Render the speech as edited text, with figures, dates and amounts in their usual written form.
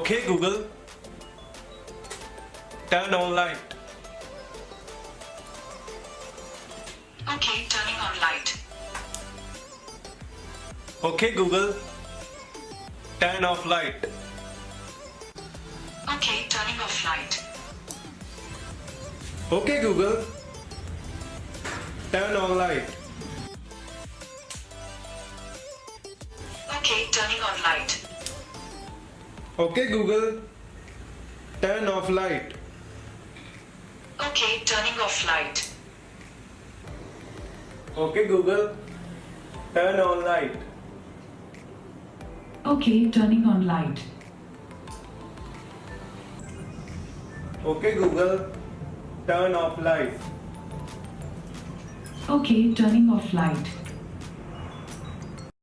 Okay Google, turn on light. Okay, turning on light. Okay Google, turn off light. Okay, turning off light. Okay Google, turn on light. Okay, turning on light. Okay Google, turn off light. Okay, turning off light. Okay Google, turn on light. Okay, turning on light. Okay Google, turn off light. Okay, turning off light.